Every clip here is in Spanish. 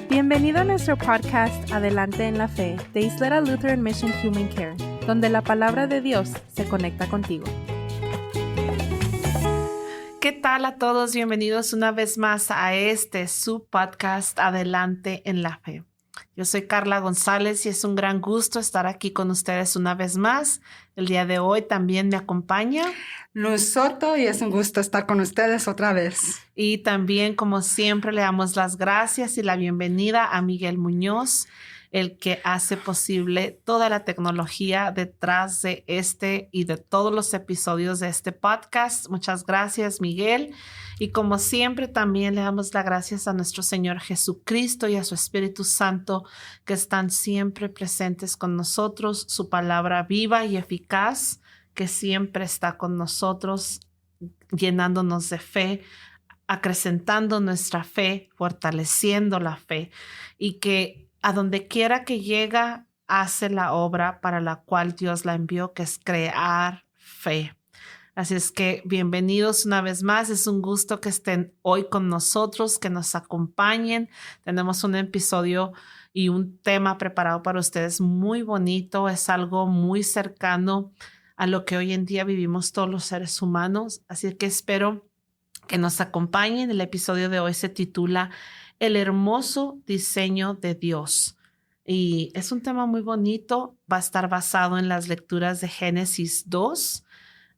Bienvenido a nuestro podcast Adelante en la Fe de Isleta Lutheran Mission Human Care, donde la palabra de Dios se conecta contigo. ¿Qué tal a todos? Bienvenidos una vez más a su podcast Adelante en la Fe. Yo soy Carla González y es un gran gusto estar aquí con ustedes una vez más. El día de hoy también me acompaña Luz Soto y es un gusto estar con ustedes otra vez. Y también, como siempre, le damos las gracias y la bienvenida a Miguel Muñoz, el que hace posible toda la tecnología detrás de y de todos los episodios de este podcast. Muchas gracias, Miguel. Y como siempre, también le damos las gracias a nuestro Señor Jesucristo y a su Espíritu Santo, que están siempre presentes con nosotros, su palabra viva y eficaz, que siempre está con nosotros, llenándonos de fe, acrecentando nuestra fe, fortaleciendo la fe, y que a donde quiera que llega, hace la obra para la cual Dios la envió, que es crear fe. Así es que bienvenidos una vez más. Es un gusto que estén hoy con nosotros, que nos acompañen. Tenemos un episodio y un tema preparado para ustedes muy bonito. Es algo muy cercano a lo que hoy en día vivimos todos los seres humanos. Así que espero que nos acompañen. El episodio de hoy se titula El hermoso diseño de Dios. Y es un tema muy bonito. Va a estar basado en las lecturas de Génesis 2,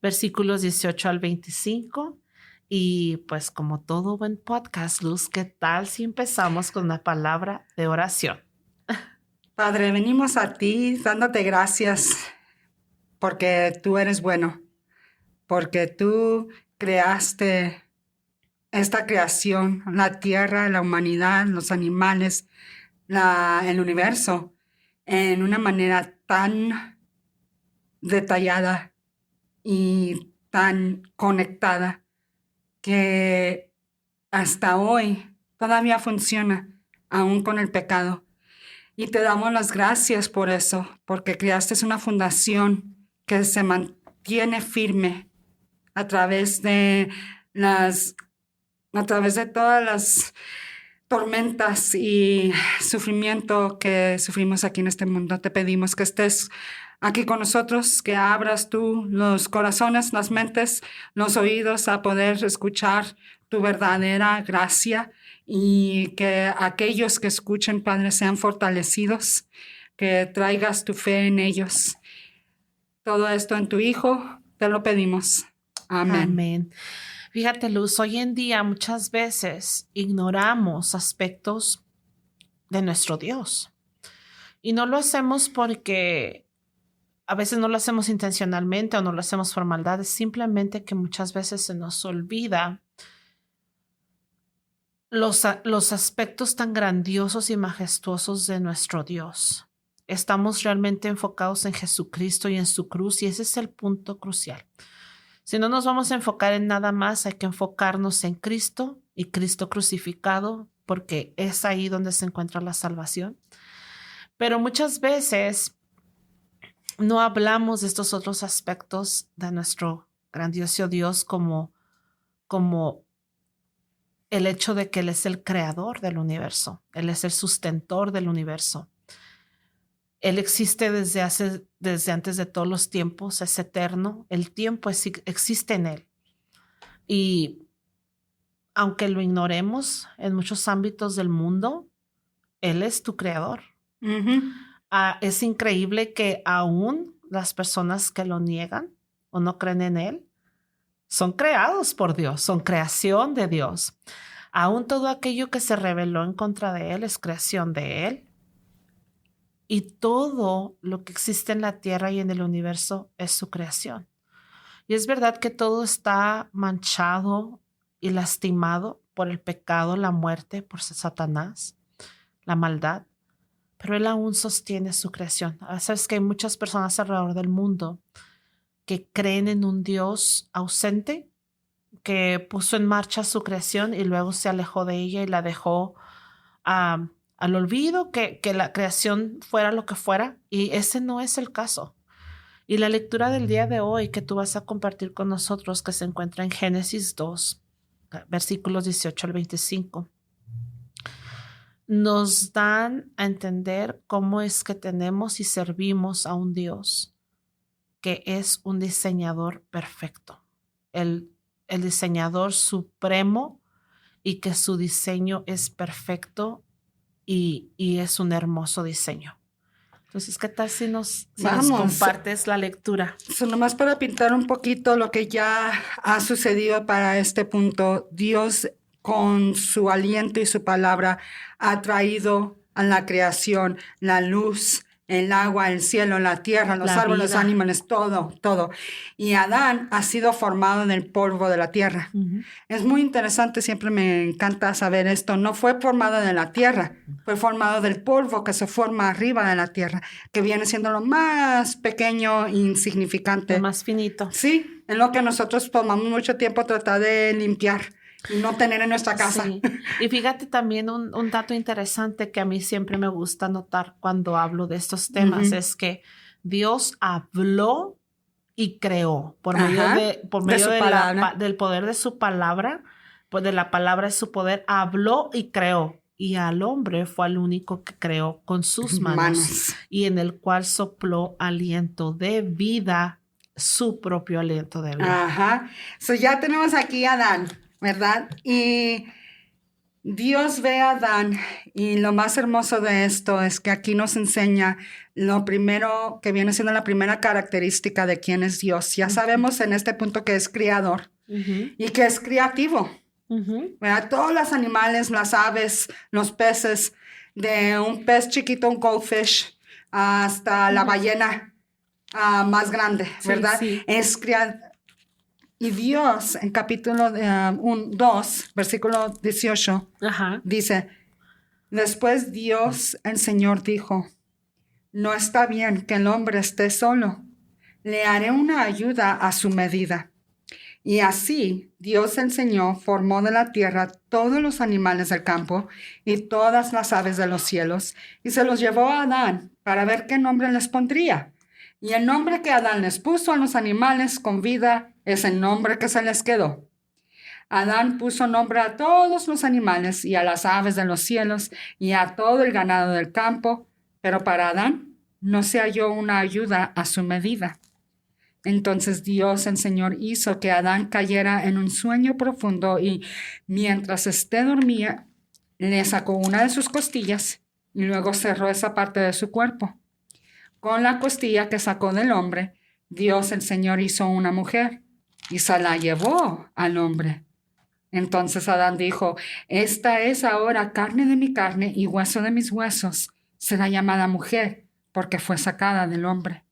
versículos 18 al 25. Y pues como todo buen podcast, Luz, ¿qué tal si empezamos con una palabra de oración? Padre, venimos a ti dándote gracias porque tú eres bueno, porque tú creaste esta creación, la tierra, la humanidad, los animales, el universo, en una manera tan detallada y tan conectada que hasta hoy todavía funciona, aún con el pecado. Y te damos las gracias por eso, porque creaste una fundación que se mantiene firme a través de todas las tormentas y sufrimiento que sufrimos aquí en este mundo. Te pedimos que estés aquí con nosotros, que abras tú los corazones, las mentes, los oídos a poder escuchar tu verdadera gracia, y que aquellos que escuchen, Padre, sean fortalecidos, que traigas tu fe en ellos. Todo esto en tu Hijo te lo pedimos. Amén. Amén. Fíjate, Luz, hoy en día muchas veces ignoramos aspectos de nuestro Dios. Y no lo hacemos porque a veces no lo hacemos intencionalmente o no lo hacemos por maldad. Es simplemente que muchas veces se nos olvida los aspectos tan grandiosos y majestuosos de nuestro Dios. Estamos realmente enfocados en Jesucristo y en su cruz, y ese es el punto crucial. Si no nos vamos a enfocar en nada más, hay que enfocarnos en Cristo y Cristo crucificado, porque es ahí donde se encuentra la salvación. Pero muchas veces no hablamos de estos otros aspectos de nuestro grandioso Dios, como el hecho de que Él es el creador del universo. Él es el sustentor del universo. Él existe desde antes de todos los tiempos, es eterno. El tiempo existe en Él. Y aunque lo ignoremos en muchos ámbitos del mundo, Él es tu creador. Uh-huh. Es increíble que aún las personas que lo niegan o no creen en Él son creados por Dios, son creación de Dios. Aún todo aquello que se rebeló en contra de Él es creación de Él. Y todo lo que existe en la tierra y en el universo es su creación. Y es verdad que todo está manchado y lastimado por el pecado, la muerte, por Satanás, la maldad, pero Él aún sostiene su creación. Sabes que hay muchas personas alrededor del mundo que creen en un Dios ausente, que puso en marcha su creación y luego se alejó de ella y la dejó al olvido, que la creación fuera lo que fuera, y ese no es el caso. Y la lectura del día de hoy que tú vas a compartir con nosotros, que se encuentra en Génesis 2, versículos 18 al 25, nos dan a entender cómo es que tenemos y servimos a un Dios que es un diseñador perfecto, el diseñador supremo, y que su diseño es perfecto y es un hermoso diseño. Entonces, ¿qué tal si nos compartes la lectura? Nomás para pintar un poquito lo que ya ha sucedido para este punto, Dios con su aliento y su palabra ha traído a la creación la luz, el agua, el cielo, la tierra, los árboles, los animales, todo. Y Adán ha sido formado en el polvo de la tierra. Es muy interesante, siempre me encanta saber esto. No fue formado de la tierra, fue formado del polvo que se forma arriba de la tierra, que viene siendo lo más pequeño e insignificante. Lo más finito. Sí, en lo que nosotros tomamos mucho tiempo tratar de limpiar y no tener en nuestra casa. Sí. Y fíjate también un dato interesante que a mí siempre me gusta notar cuando hablo de estos temas, es que Dios habló y creó por medio del poder de su palabra, pues de la palabra de su poder, habló y creó. Y al hombre fue el único que creó con sus manos y en el cual sopló aliento de vida, su propio aliento de vida. Ya tenemos aquí a Adán, ¿verdad? Y Dios ve a Adán, y lo más hermoso de esto es que aquí nos enseña lo primero que viene siendo la primera característica de quién es Dios. Ya sabemos en este punto que es creador y que es creativo. ¿Verdad? Todos los animales, las aves, los peces, de un pez chiquito, un goldfish, hasta la ballena más grande, ¿verdad? Sí. Es creativo. Y Dios, en capítulo 2, versículo 18, dice, después Dios, el Señor, dijo, no está bien que el hombre esté solo. Le haré una ayuda a su medida. Y así Dios, el Señor, formó de la tierra todos los animales del campo y todas las aves de los cielos, y se los llevó a Adán para ver qué nombre les pondría. Y el nombre que Adán les puso a los animales con vida es el nombre que se les quedó. Adán puso nombre a todos los animales y a las aves de los cielos y a todo el ganado del campo, pero para Adán no se halló una ayuda a su medida. Entonces Dios, el Señor, hizo que Adán cayera en un sueño profundo y mientras dormía, le sacó una de sus costillas y luego cerró esa parte de su cuerpo. Con la costilla que sacó del hombre, Dios, el Señor, hizo una mujer y se la llevó al hombre. Entonces Adán dijo, esta es ahora carne de mi carne y hueso de mis huesos. Será llamada mujer porque fue sacada del hombre.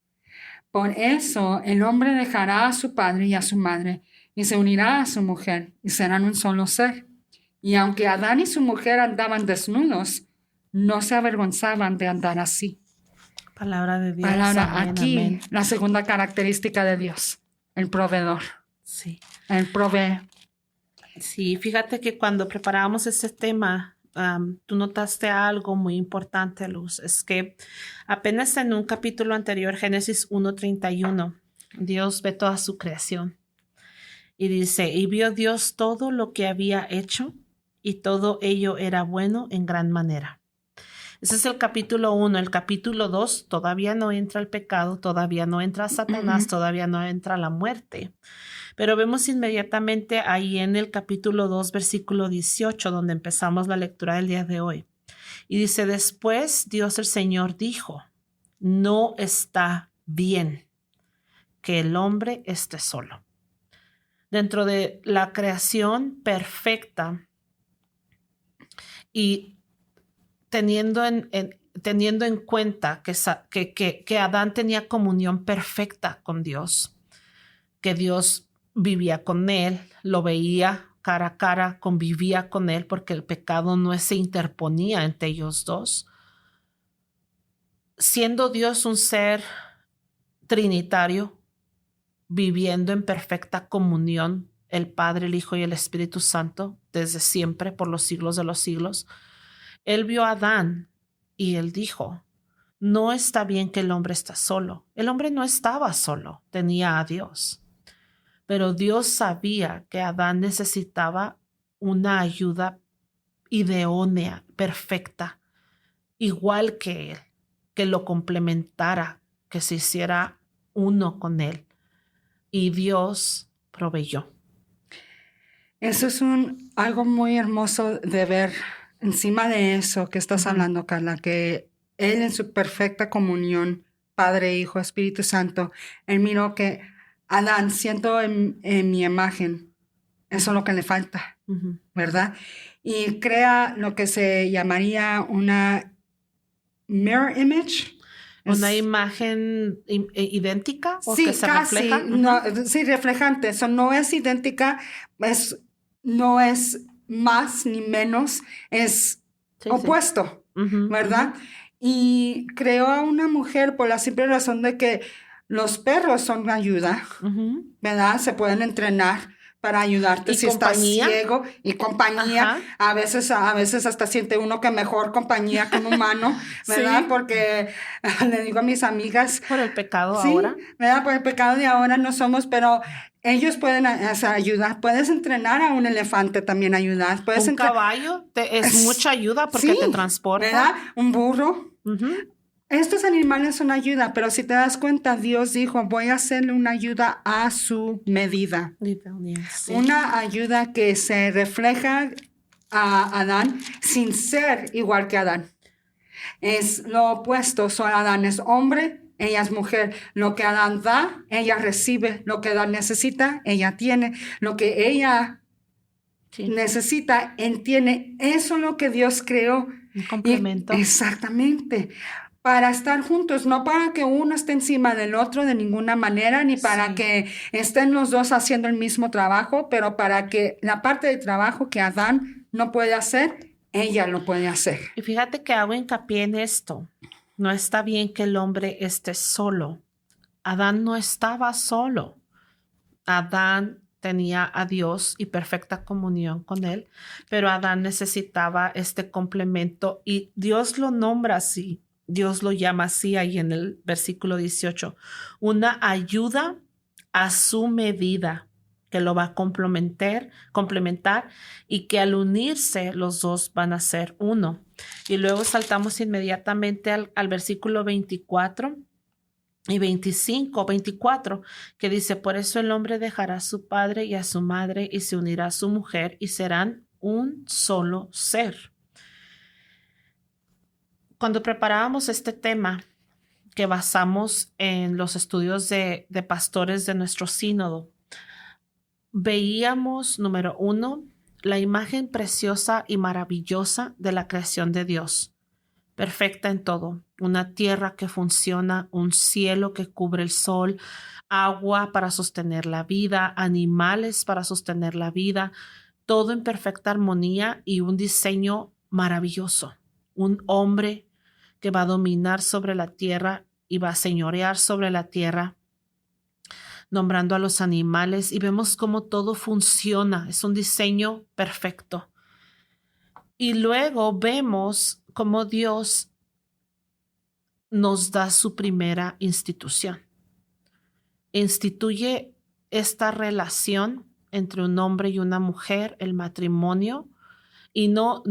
Por eso el hombre dejará a su padre y a su madre y se unirá a su mujer y serán un solo ser. Y aunque Adán y su mujer andaban desnudos, no se avergonzaban de andar así. Palabra de Dios. Amén, aquí, amén. La segunda característica de Dios, el proveedor. Sí. Él provee. Sí, fíjate que cuando preparábamos este tema, tú notaste algo muy importante, Luz. Es que apenas en un capítulo anterior, Génesis 1:31, Dios ve toda su creación. Y dice, y vio Dios todo lo que había hecho, y todo ello era bueno en gran manera. Ese es el capítulo 1. El capítulo 2 todavía no entra el pecado, todavía no entra Satanás, todavía no entra la muerte. Pero vemos inmediatamente ahí en el capítulo 2, versículo 18, donde empezamos la lectura del día de hoy. Y dice, después Dios el Señor dijo, no está bien que el hombre esté solo. Dentro de la creación perfecta y teniendo en cuenta que Adán tenía comunión perfecta con Dios, que Dios vivía con él, lo veía cara a cara, convivía con él porque el pecado no se interponía entre ellos dos. Siendo Dios un ser trinitario, viviendo en perfecta comunión, el Padre, el Hijo y el Espíritu Santo, desde siempre, por los siglos de los siglos, Él vio a Adán y él dijo, no está bien que el hombre esté solo. El hombre no estaba solo, tenía a Dios. Pero Dios sabía que Adán necesitaba una ayuda idónea, perfecta, igual que él, que lo complementara, que se hiciera uno con él. Y Dios proveyó. Eso es algo muy hermoso de ver encima de eso que estás hablando, Carla, que Él en su perfecta comunión, Padre, Hijo, Espíritu Santo, Él miró que Adán, siento en mi imagen, eso es lo que le falta, ¿verdad? Y crea lo que se llamaría una mirror image. ¿Una imagen idéntica? ¿O sí, que se casi, refleja? no, sí, reflejante. Eso no es idéntica, no es más ni menos, es Sí, opuesto, sí. ¿verdad? Y creó a una mujer por la simple razón de que los perros son ayuda, ¿verdad? Se pueden entrenar para ayudarte si estás ciego, y compañía. A veces hasta siente uno que mejor compañía que un humano, ¿verdad? Sí. Porque le digo a mis amigas. Por el pecado sí, ahora. ¿verdad? Por el pecado de ahora no somos, pero ellos pueden ayudar. Puedes entrenar a un elefante también ayudar. Un caballo es mucha ayuda porque te transporta. ¿Verdad? Un burro. Estos animales son ayuda, pero si te das cuenta, Dios dijo, voy a hacerle una ayuda a su medida. Sí. Una ayuda que se refleja a Adán sin ser igual que Adán. Es lo opuesto. Adán es hombre, ella es mujer. Lo que Adán da, ella recibe. Lo que Adán necesita, ella tiene. Lo que ella necesita, él tiene. Eso es lo que Dios creó. Un complemento. Exactamente. Para estar juntos, no para que uno esté encima del otro de ninguna manera, ni para que estén los dos haciendo el mismo trabajo, pero para que la parte de trabajo que Adán no puede hacer, ella lo puede hacer. Y fíjate que hago hincapié en esto. No está bien que el hombre esté solo. Adán no estaba solo. Adán tenía a Dios y perfecta comunión con él, pero Adán necesitaba este complemento y Dios lo nombra así. Dios lo llama así ahí en el versículo 18, una ayuda a su medida que lo va a complementar y que al unirse los dos van a ser uno. Y luego saltamos inmediatamente al versículo 24 y 24, que dice, por eso el hombre dejará a su padre y a su madre y se unirá a su mujer y serán un solo ser. Cuando preparábamos este tema que basamos en los estudios de pastores de nuestro sínodo, veíamos, número 1, la imagen preciosa y maravillosa de la creación de Dios, perfecta en todo, una tierra que funciona, un cielo que cubre el sol, agua para sostener la vida, animales para sostener la vida, todo en perfecta armonía y un diseño maravilloso, un hombre que va a dominar sobre la tierra y va a señorear sobre la tierra, nombrando a los animales, y vemos cómo todo funciona, es un diseño perfecto. Y luego vemos cómo Dios nos da su primera institución. Instituye esta relación entre un hombre y una mujer, el matrimonio, y no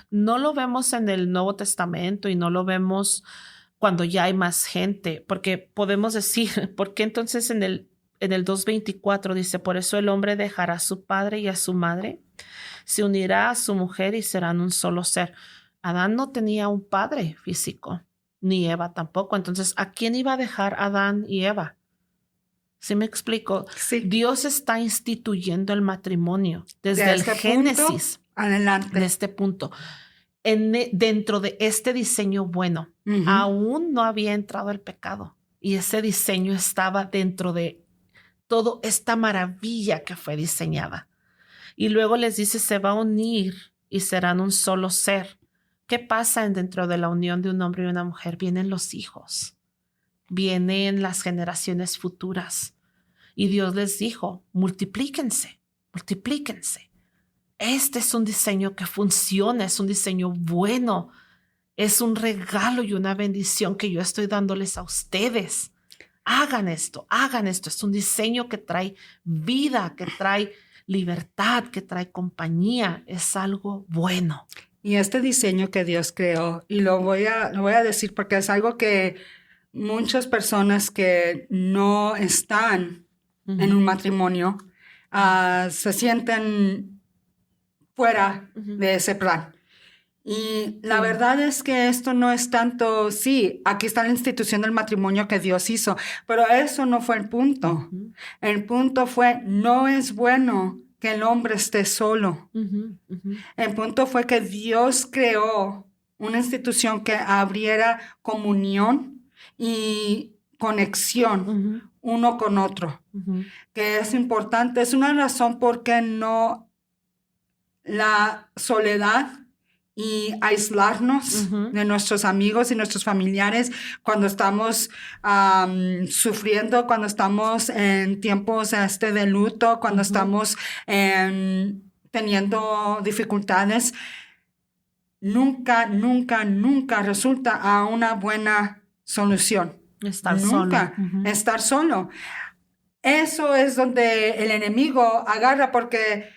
lo vemos en el Nuevo Testamento y no lo vemos cuando ya hay más gente, porque podemos decir, ¿por qué entonces en el 2:24 dice, por eso el hombre dejará a su padre y a su madre, se unirá a su mujer y serán un solo ser? Adán no tenía un padre físico, ni Eva tampoco. Entonces, ¿a quién iba a dejar Adán y Eva? ¿Sí me explico? Sí. Dios está instituyendo el matrimonio desde el Génesis. Adelante. De este punto. Dentro de este diseño bueno, aún no había entrado el pecado. Y ese diseño estaba dentro de toda esta maravilla que fue diseñada. Y luego les dice, se va a unir y serán un solo ser. ¿Qué pasa dentro de la unión de un hombre y una mujer? Vienen los hijos. Vienen las generaciones futuras. Y Dios les dijo, multiplíquense, multiplíquense. Este es un diseño que funciona, es un diseño bueno, es un regalo y una bendición que yo estoy dándoles a ustedes. Hagan esto, es un diseño que trae vida, que trae libertad, que trae compañía, es algo bueno. Y este diseño que Dios creó, y lo voy a decir porque es algo que muchas personas que no están en un matrimonio se sienten fuera de ese plan. Y la verdad es que esto no es tanto, sí, aquí está la institución del matrimonio que Dios hizo, pero eso no fue el punto. El punto fue, no es bueno que el hombre esté solo. El punto fue que Dios creó una institución que abriera comunión y conexión uno con otro, que es importante. Es una razón por qué no la soledad y aislarnos de nuestros amigos y nuestros familiares cuando estamos sufriendo, cuando estamos en tiempos de luto, cuando estamos teniendo dificultades. Nunca resulta a una buena solución. Estar Nunca. solo. Estar solo. Eso es donde el enemigo agarra, porque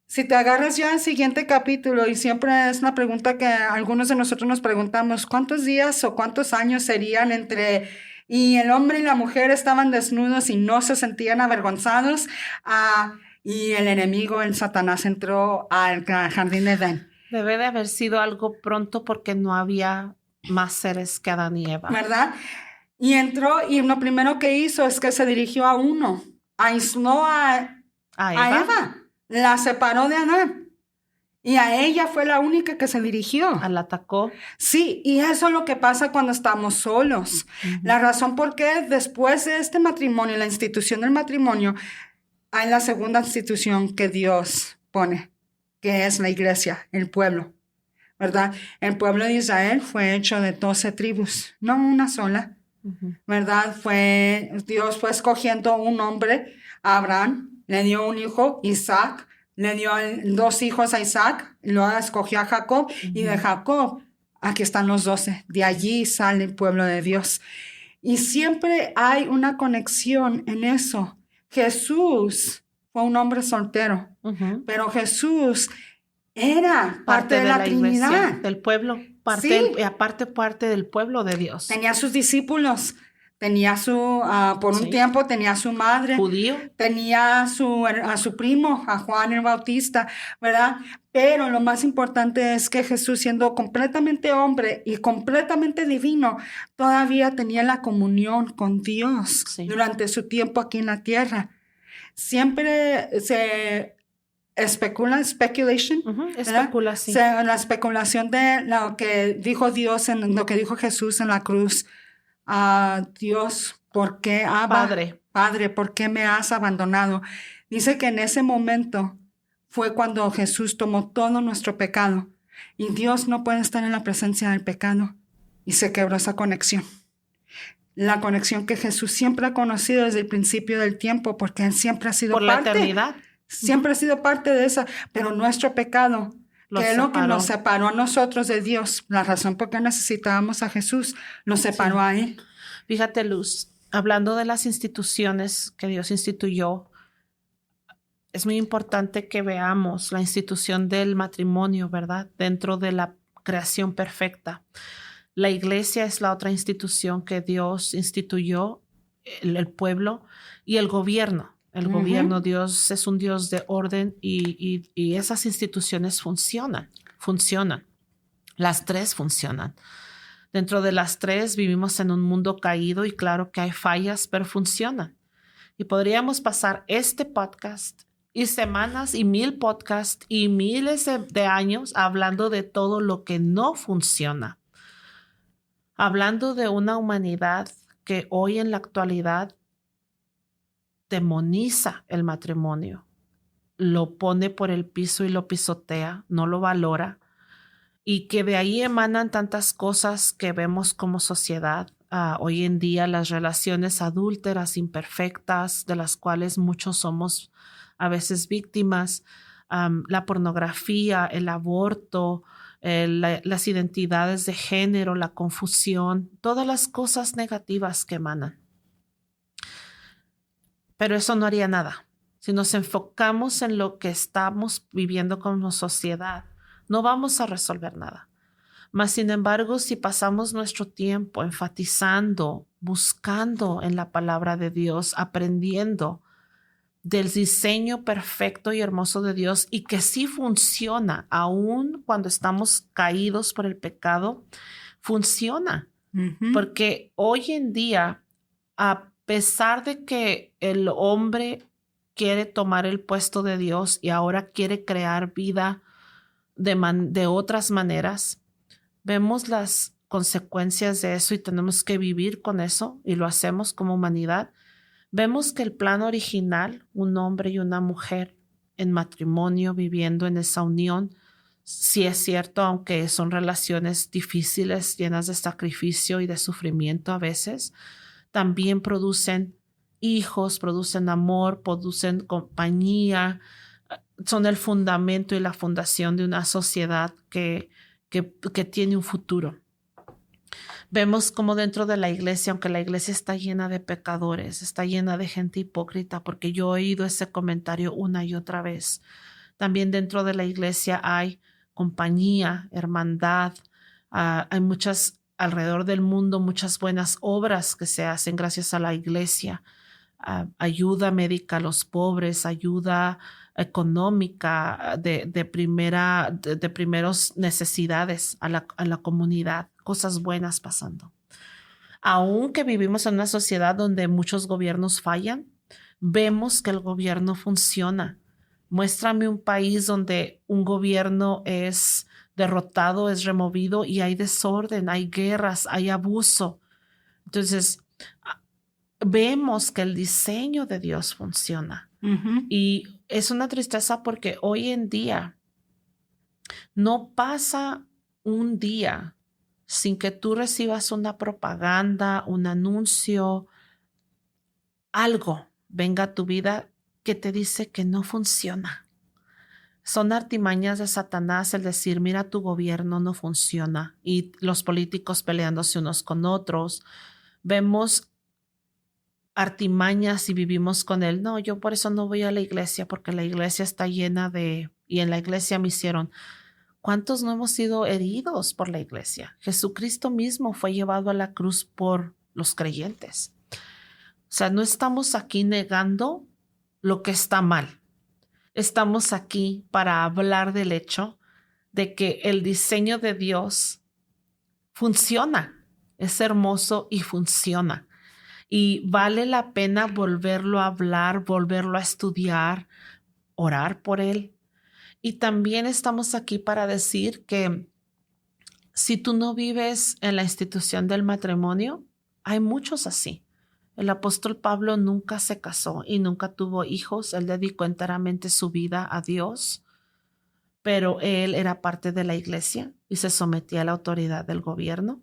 si te agarras ya al siguiente capítulo, y siempre es una pregunta que algunos de nosotros nos preguntamos, ¿cuántos días o cuántos años serían entre y el hombre y la mujer estaban desnudos y no se sentían avergonzados? Y el enemigo, el Satanás, entró al jardín de Edén. Debe de haber sido algo pronto porque no había más seres que Adán y Eva. ¿Verdad? Y entró y lo primero que hizo es que se dirigió a uno, aisló a Eva. La separó de Adán. Y a ella fue la única que se dirigió. La atacó. Sí, y eso es lo que pasa cuando estamos solos. La razón por qué después de este matrimonio, la institución del matrimonio, hay la segunda institución que Dios pone, que es la iglesia, el pueblo, ¿verdad? El pueblo de Israel fue hecho de 12 tribus, no una sola, ¿verdad? Dios fue escogiendo un hombre, Abraham, le dio un hijo, Isaac, le dio 2 hijos a Isaac, luego escogió a Jacob, y de Jacob, aquí están los 12, de allí sale el pueblo de Dios. Y siempre hay una conexión en eso. Jesús fue un hombre soltero, pero Jesús era parte de la Trinidad. Iglesia, del pueblo, parte del pueblo de Dios. Tenía sus discípulos. Tenía por un tiempo tenía su madre. Judío. Tenía a su primo, a Juan el Bautista, ¿verdad? Pero lo más importante es que Jesús, siendo completamente hombre y completamente divino, todavía tenía la comunión con Dios durante su tiempo aquí en la tierra. Siempre se especulación, la especulación de lo que dijo Dios, lo que dijo Jesús en la cruz. Dios, ¿por qué, Padre, ¿por qué me has abandonado? Dice que en ese momento fue cuando Jesús tomó todo nuestro pecado, y Dios no puede estar en la presencia del pecado, y se quebró esa conexión. La conexión que Jesús siempre ha conocido desde el principio del tiempo, porque Él siempre ha sido por parte. La eternidad. Siempre ha sido parte de esa, pero nuestro pecado, que es lo que nos separó a nosotros de Dios, la razón por qué necesitábamos a Jesús, nos separó a Él. Fíjate, Luz, hablando de las instituciones que Dios instituyó, es muy importante que veamos la institución del matrimonio, ¿verdad? Dentro de la creación perfecta. La iglesia es la otra institución que Dios instituyó, el pueblo y el gobierno. El gobierno, Dios es un Dios de orden y esas instituciones funcionan. Las 3 funcionan. Dentro de las 3 vivimos en un mundo caído y claro que hay fallas, pero funcionan. Y podríamos pasar este podcast y semanas y 1000 podcasts y miles de años hablando de todo lo que no funciona. Hablando de una humanidad que hoy en la actualidad demoniza el matrimonio, lo pone por el piso y lo pisotea, no lo valora, y que de ahí emanan tantas cosas que vemos como sociedad. Hoy en día las relaciones adúlteras, imperfectas, de las cuales muchos somos a veces víctimas, la pornografía, el aborto, las identidades de género, la confusión, todas las cosas negativas que emanan. Pero eso no haría nada. si nos enfocamos en lo que estamos viviendo como sociedad, no vamos a resolver nada. Mas, sin embargo, si pasamos nuestro tiempo enfatizando, buscando en la palabra de Dios, aprendiendo del diseño perfecto y hermoso de Dios y que sí funciona, aun cuando estamos caídos por el pecado, funciona. Porque hoy en día, a pesar de que el hombre quiere tomar el puesto de Dios y ahora quiere crear vida de otras maneras, vemos las consecuencias de eso y tenemos que vivir con eso y lo hacemos como humanidad. Vemos que el plan original, un hombre y una mujer en matrimonio viviendo en esa unión, sí es cierto, aunque son relaciones difíciles, llenas de sacrificio y de sufrimiento a veces, también producen hijos, producen amor, producen compañía, son el fundamento y la fundación de una sociedad que tiene un futuro. Vemos como dentro de la iglesia, aunque la iglesia está llena de pecadores, está llena de gente hipócrita, porque yo he oído ese comentario una y otra vez. También dentro de la iglesia hay compañía, hermandad, hay muchas alrededor del mundo, muchas buenas obras que se hacen gracias a la iglesia. Ayuda médica a los pobres, ayuda económica de primeros necesidades a la comunidad, cosas buenas pasando. Aunque vivimos en una sociedad donde muchos gobiernos fallan, vemos que el gobierno funciona. Muéstrame un país donde un gobierno es derrotado, es removido y hay desorden, hay guerras, hay abuso. Entonces, vemos que el diseño de Dios funciona. Y es una tristeza porque hoy en día no pasa un día sin que tú recibas una propaganda, un anuncio, algo venga a tu vida que te dice que no funciona. Son artimañas de Satanás el decir, mira, tu gobierno no funciona y los políticos peleándose unos con otros. Vemos artimañas y vivimos con él. No, yo por eso no voy a la iglesia porque la iglesia está llena y en la iglesia me hicieron. ¿Cuántos no hemos sido heridos por la iglesia? Jesucristo mismo fue llevado a la cruz por los creyentes. O sea, no estamos aquí negando lo que está mal. Estamos aquí para hablar del hecho de que el diseño de Dios funciona, es hermoso y funciona. Y vale la pena volverlo a hablar, volverlo a estudiar, orar por él. Y también estamos aquí para decir que si tú no vives en la institución del matrimonio, hay muchos así. El apóstol Pablo nunca se casó y nunca tuvo hijos. Él dedicó enteramente su vida a Dios, pero él era parte de la iglesia y se sometía a la autoridad del gobierno.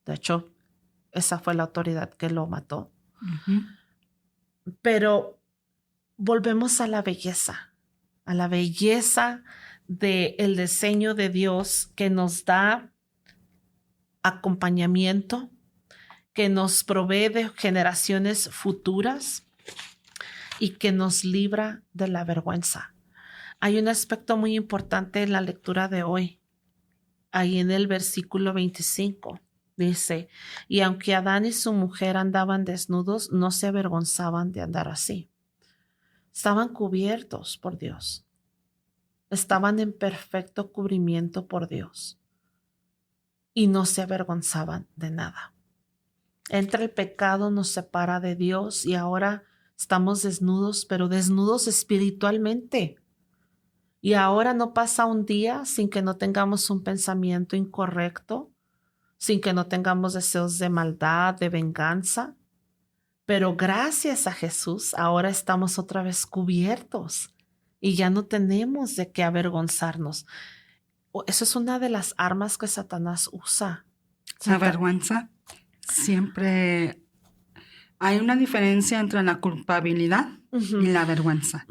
De hecho, esa fue la autoridad que lo mató. Pero volvemos a la belleza del diseño de Dios que nos da acompañamiento, que nos provee de generaciones futuras y que nos libra de la vergüenza. Hay un aspecto muy importante en la lectura de hoy. Ahí en el versículo 25 dice, y aunque Adán y su mujer andaban desnudos, no se avergonzaban de andar así. Estaban cubiertos por Dios. Estaban en perfecto cubrimiento por Dios. Y no se avergonzaban de nada. Entra el pecado, nos separa de Dios y ahora estamos desnudos, pero desnudos espiritualmente. Y ahora no pasa un día sin que no tengamos un pensamiento incorrecto, sin que no tengamos deseos de maldad, de venganza. Pero gracias a Jesús, ahora estamos otra vez cubiertos y ya no tenemos de qué avergonzarnos. Eso es una de las armas que Satanás usa. La vergüenza. Siempre hay una diferencia entre la culpabilidad y la vergüenza.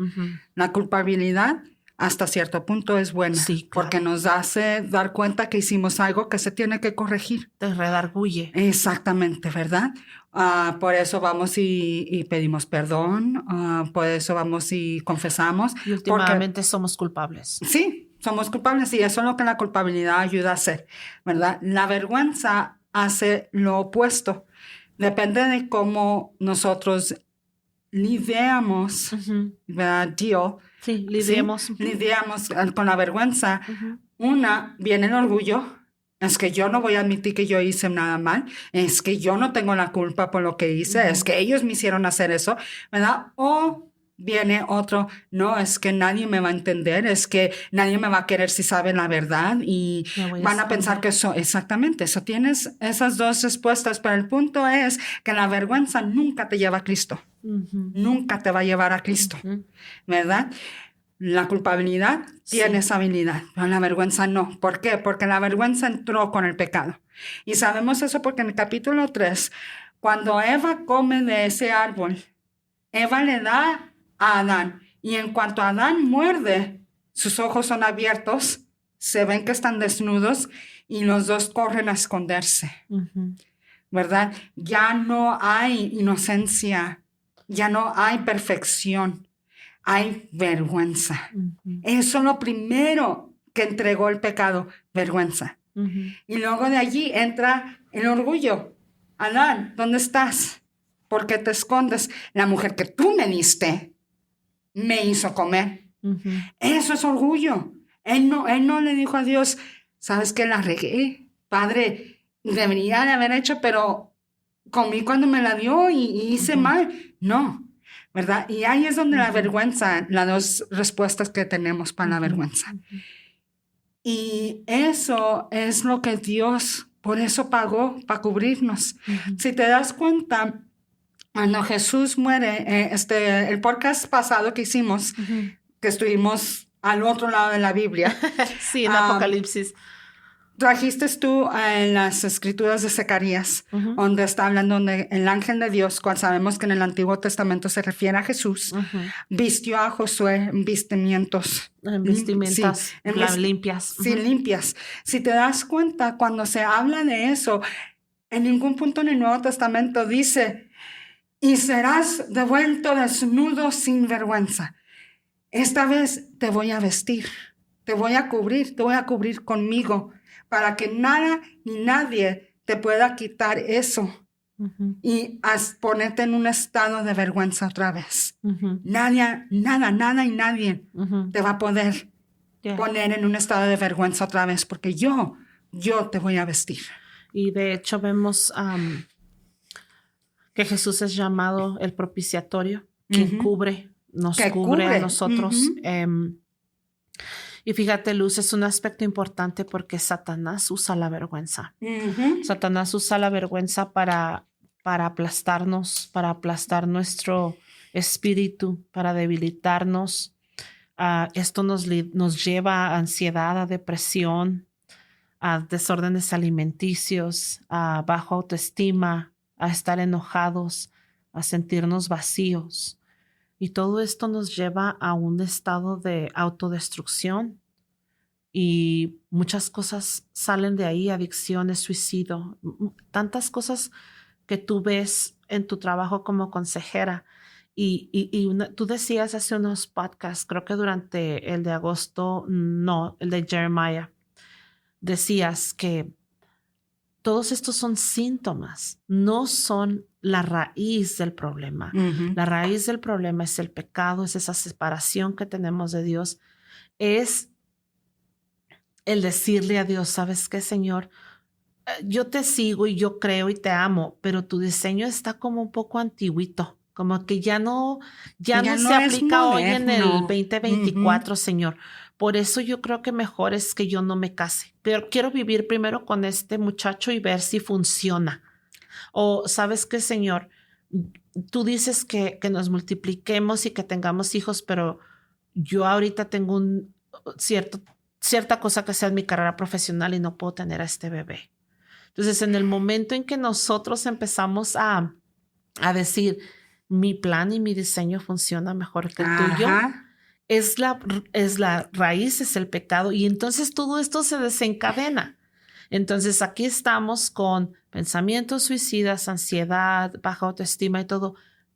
La culpabilidad hasta cierto punto es buena. Sí, claro. Porque nos hace dar cuenta que hicimos algo que se tiene que corregir. Te redarguye. Exactamente, ¿verdad? Por eso vamos y pedimos perdón, por eso vamos y confesamos. Y últimamente somos culpables. Sí, somos culpables y eso es lo que la culpabilidad ayuda a hacer, ¿verdad? La vergüenza hace lo opuesto. Depende de cómo nosotros lidiamos, ¿verdad? Sí, lidiamos. ¿sí? Lidiamos con la vergüenza. Viene el orgullo. Es que yo no voy a admitir que yo hice nada mal. Es que yo no tengo la culpa por lo que hice. Es que ellos me hicieron hacer eso, ¿verdad? O viene otro, no, es que nadie me va a entender. Es que nadie me va a querer si sabe la verdad. Y van a pensar que eso, exactamente, eso tienes esas dos respuestas. Pero el punto es que la vergüenza nunca te lleva a Cristo. Nunca te va a llevar a Cristo, ¿verdad? La culpabilidad tiene esa habilidad, pero la vergüenza no. ¿Por qué? Porque la vergüenza entró con el pecado. Y sabemos eso porque en el capítulo 3, cuando Eva come de ese árbol, Eva le da a Adán. Y en cuanto Adán muerde, sus ojos son abiertos, se ven que están desnudos y los dos corren a esconderse. ¿Verdad? Ya no hay inocencia, ya no hay perfección. Hay vergüenza. Eso es lo primero que entregó el pecado, vergüenza. Y luego de allí entra el orgullo. Adán, ¿dónde estás? ¿Por qué te escondes? La mujer que tú me diste me hizo comer. Eso es orgullo. Él no le dijo a Dios, ¿sabes qué? La regué. Padre, debería de haber hecho, pero comí cuando me la dio y hice mal. No. ¿Verdad? Y ahí es donde la vergüenza, las dos respuestas que tenemos para la vergüenza. Y eso es lo que Dios, por eso pagó, para cubrirnos. Si te das cuenta, cuando Jesús muere, el podcast pasado que hicimos, que estuvimos al otro lado de la Biblia. Sí, en Apocalipsis. Trajiste tú en las escrituras de Zacarías, donde está hablando donde el ángel de Dios, cual sabemos que en el Antiguo Testamento se refiere a Jesús, vistió a Josué en vestimentas limpias. Sí, limpias. Si te das cuenta, cuando se habla de eso, en ningún punto en el Nuevo Testamento dice, y serás devuelto desnudo sin vergüenza. Esta vez te voy a vestir, te voy a cubrir conmigo, para que nada ni nadie te pueda quitar eso y ponerte en un estado de vergüenza otra vez. Nada y nadie te va a poder poner en un estado de vergüenza otra vez, porque yo te voy a vestir. Y de hecho vemos que Jesús es llamado el propiciatorio, quien nos cubre a nosotros. Y fíjate, Luz, es un aspecto importante porque Satanás usa la vergüenza. Satanás usa la vergüenza para aplastarnos, para aplastar nuestro espíritu, para debilitarnos. Esto nos lleva a ansiedad, a depresión, a desórdenes alimenticios, a baja autoestima, a estar enojados, a sentirnos vacíos. Y todo esto nos lleva a un estado de autodestrucción y muchas cosas salen de ahí, adicciones, suicidio, tantas cosas que tú ves en tu trabajo como consejera. Tú decías hace unos podcasts, creo que durante el de agosto, no, el de Jeremiah, decías que todos estos son síntomas, no son la raíz del problema. La raíz del problema es el pecado, es esa separación que tenemos de Dios, es el decirle a Dios, ¿sabes qué, Señor? Yo te sigo y yo creo y te amo, pero tu diseño está como un poco antiguito, como que ya no se aplica hoy en el 2024, Señor. Por eso yo creo que mejor es que yo no me case. Pero quiero vivir primero con este muchacho y ver si funciona. O, ¿sabes qué, Señor? Tú dices que nos multipliquemos y que tengamos hijos, pero yo ahorita tengo cierta cosa que sea en mi carrera profesional y no puedo tener a este bebé. Entonces, en el momento en que nosotros empezamos a decir, mi plan y mi diseño funciona mejor que el tuyo, es la raíz, es el pecado, y entonces todo esto se desencadena. Entonces aquí estamos con pensamientos suicidas, ansiedad, baja autoestima y todo,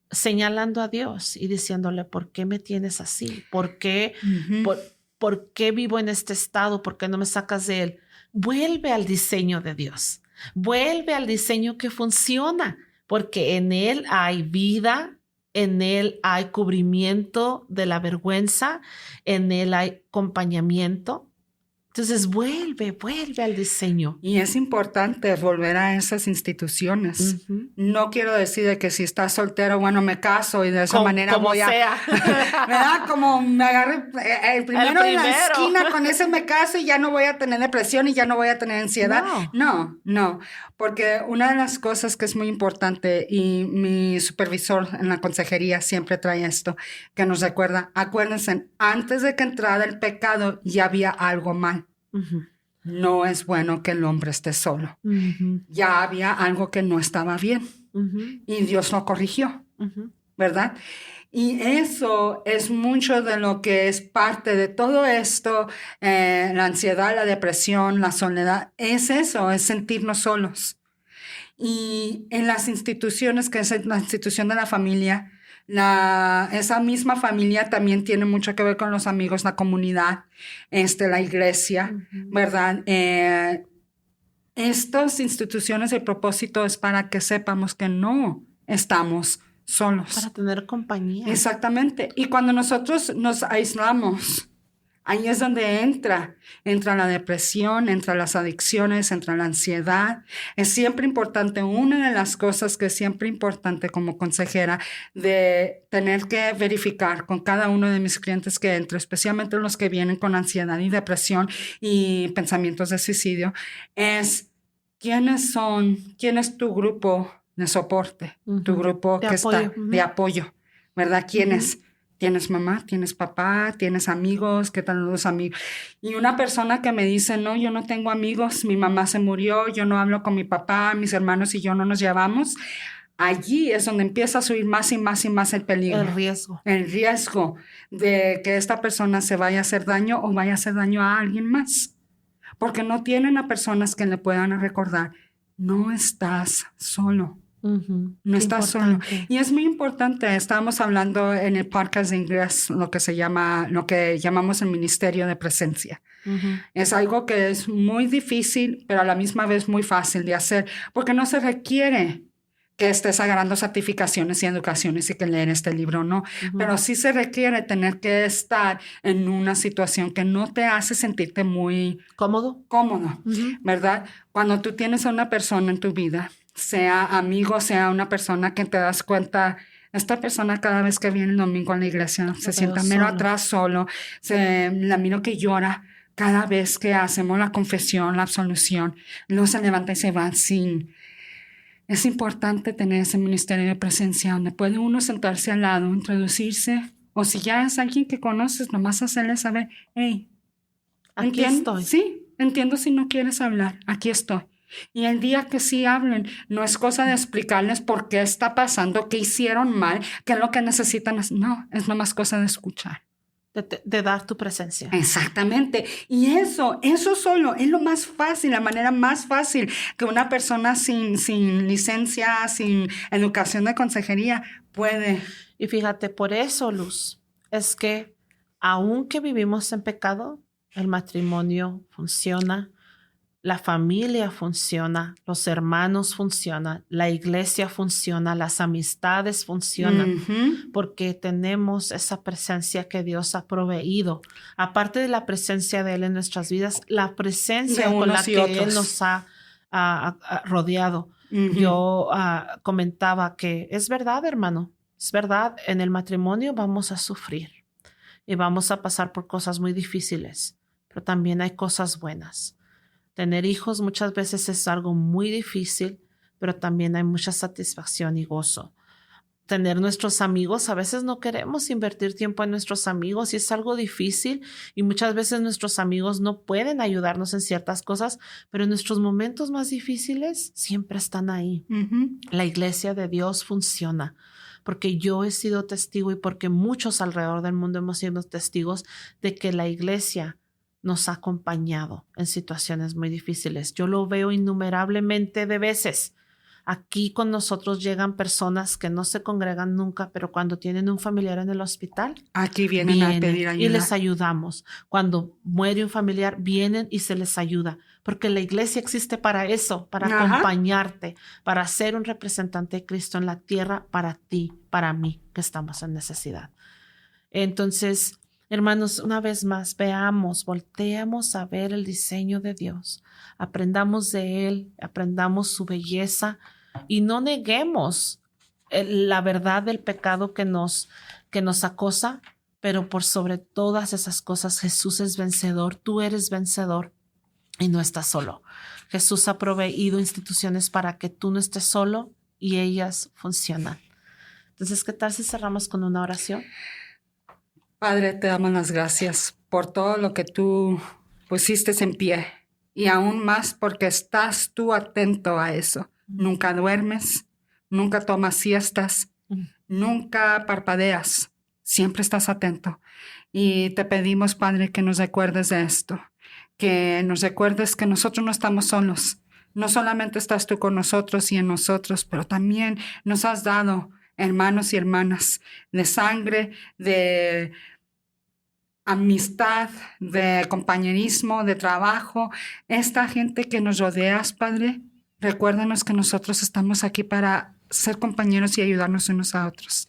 señalando a Dios y diciéndole, ¿por qué me tienes así? ¿Por qué, por qué vivo en este estado? ¿Por qué no me sacas de él? Vuelve al diseño de Dios. Vuelve al diseño que funciona, porque en él hay vida, en él hay cubrimiento de la vergüenza, en él hay acompañamiento. Entonces vuelve al diseño. Y es importante volver a esas instituciones. No quiero decir de que si estás soltero, bueno, me caso y de esa manera como voy a... sea. ¿Verdad? Como me agarré el primero en la esquina, con ese me caso y ya no voy a tener depresión y ya no voy a tener ansiedad. No. Porque una de las cosas que es muy importante, y mi supervisor en la consejería siempre trae esto, que nos recuerda, acuérdense, antes de que entrara el pecado ya había algo mal. No es bueno que el hombre esté solo. Ya había algo que no estaba bien y Dios lo corrigió, ¿verdad? Y eso es mucho de lo que es parte de todo esto, la ansiedad, la depresión, la soledad. Es eso, es sentirnos solos. Y en las instituciones, que es la institución de la familia, esa misma familia también tiene mucho que ver con los amigos, la comunidad, la iglesia, ¿verdad? Estas instituciones, el propósito es para que sepamos que no estamos solos. Para tener compañía. Exactamente. Y cuando nosotros nos aislamos, ahí es donde entra la depresión, entra las adicciones, entra la ansiedad. Es siempre importante, una de las cosas que es siempre importante como consejera, de tener que verificar con cada uno de mis clientes que entre, especialmente los que vienen con ansiedad y depresión y pensamientos de suicidio, es quién es tu grupo de soporte, tu grupo de apoyo, ¿verdad? ¿Quién es? ¿Tienes mamá? ¿Tienes papá? ¿Tienes amigos? ¿Qué tal los amigos? Y una persona que me dice, no, yo no tengo amigos, mi mamá se murió, yo no hablo con mi papá, mis hermanos y yo no nos llevamos, allí es donde empieza a subir más y más y más el peligro. El riesgo. El riesgo de que esta persona se vaya a hacer daño o vaya a hacer daño a alguien más. Porque no tienen a personas que le puedan recordar, no estás solo. No estás solo. Y es muy importante. Estábamos hablando en el podcast de inglés lo que llamamos el ministerio de presencia. Es algo que es muy difícil, pero a la misma vez muy fácil de hacer, porque no se requiere que estés agarrando certificaciones y educaciones y que leer este libro, no. Pero sí se requiere tener que estar en una situación que no te hace sentirte muy cómodo, ¿verdad? Cuando tú tienes a una persona en tu vida, sea amigo, sea una persona que te das cuenta, esta persona cada vez que viene el domingo a la iglesia se sienta mero atrás solo, la miro que llora cada vez que hacemos la confesión, la absolución, luego se levanta y se va sin... Es importante tener ese ministerio de presencia donde puede uno sentarse al lado, introducirse, o si ya es alguien que conoces, nomás hacerle saber, hey, aquí estoy. Sí, entiendo si no quieres hablar, aquí estoy. Y el día que sí hablen, no es cosa de explicarles por qué está pasando, qué hicieron mal, qué es lo que necesitan. No, es nomás cosa de escuchar. De dar tu presencia. Exactamente. Y eso solo es lo más fácil, la manera más fácil que una persona sin licencia, sin educación de consejería puede. Y fíjate, por eso, Luz, es que aunque vivimos en pecado, el matrimonio funciona, la familia funciona, los hermanos funcionan, la iglesia funciona, las amistades funcionan, porque tenemos esa presencia que Dios ha proveído. Aparte de la presencia de Él en nuestras vidas, la presencia con la que Él nos ha rodeado. Yo comentaba que es verdad, hermano, es verdad, en el matrimonio vamos a sufrir y vamos a pasar por cosas muy difíciles, pero también hay cosas buenas. Tener hijos muchas veces es algo muy difícil, pero también hay mucha satisfacción y gozo. Tener nuestros amigos, a veces no queremos invertir tiempo en nuestros amigos y es algo difícil y muchas veces nuestros amigos no pueden ayudarnos en ciertas cosas, pero en nuestros momentos más difíciles siempre están ahí. La iglesia de Dios funciona porque yo he sido testigo y porque muchos alrededor del mundo hemos sido testigos de que la iglesia nos ha acompañado en situaciones muy difíciles. Yo lo veo innumerablemente de veces. Aquí con nosotros llegan personas que no se congregan nunca, pero cuando tienen un familiar en el hospital, Aquí vienen a pedir ayuda. y les ayudamos. Cuando muere un familiar, vienen y se les ayuda, porque la iglesia existe para eso, para acompañarte, para ser un representante de Cristo en la tierra para ti, para mí, que estamos en necesidad. Entonces, hermanos, una vez más, volteamos a ver el diseño de Dios, aprendamos de Él, aprendamos su belleza y no neguemos la verdad del pecado que nos acosa, pero por sobre todas esas cosas, Jesús es vencedor, tú eres vencedor y no estás solo. Jesús ha proveído instituciones para que tú no estés solo y ellas funcionan. Entonces, ¿qué tal si cerramos con una oración? Padre, te damos las gracias por todo lo que tú pusiste en pie y aún más porque estás tú atento a eso. Nunca duermes, nunca tomas siestas, nunca parpadeas, siempre estás atento. Y te pedimos, Padre, que nos recuerdes de esto, que nos recuerdes que nosotros no estamos solos. No solamente estás tú con nosotros y en nosotros, pero también nos has dado hermanos y hermanas de sangre, de amistad, de compañerismo, de trabajo. Esta gente que nos rodeas, Padre, recuérdanos que nosotros estamos aquí para ser compañeros y ayudarnos unos a otros.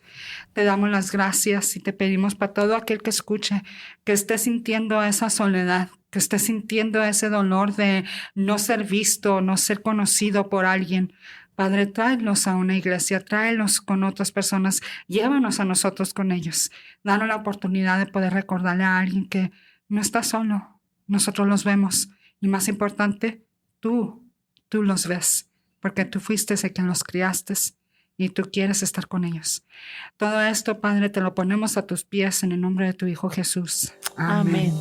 Te damos las gracias y te pedimos para todo aquel que escuche, que esté sintiendo esa soledad, que esté sintiendo ese dolor de no ser visto, no ser conocido por alguien. Padre, tráelos a una iglesia, tráelos con otras personas, llévanos a nosotros con ellos. Danos la oportunidad de poder recordarle a alguien que no está solo, nosotros los vemos. Y más importante, tú los ves, porque tú fuiste el quien los criaste y tú quieres estar con ellos. Todo esto, Padre, te lo ponemos a tus pies en el nombre de tu Hijo Jesús. Amén.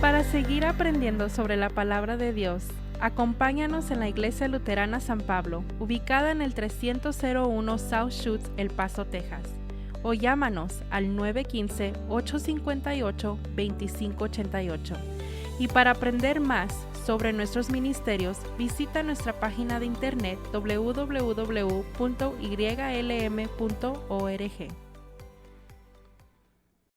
Para seguir aprendiendo sobre la palabra de Dios, acompáñanos en la Iglesia Luterana San Pablo, ubicada en el 301 South Schutz, El Paso, Texas, o llámanos al 915-858-2588. Y para aprender más sobre nuestros ministerios, visita nuestra página de internet www.ylm.org.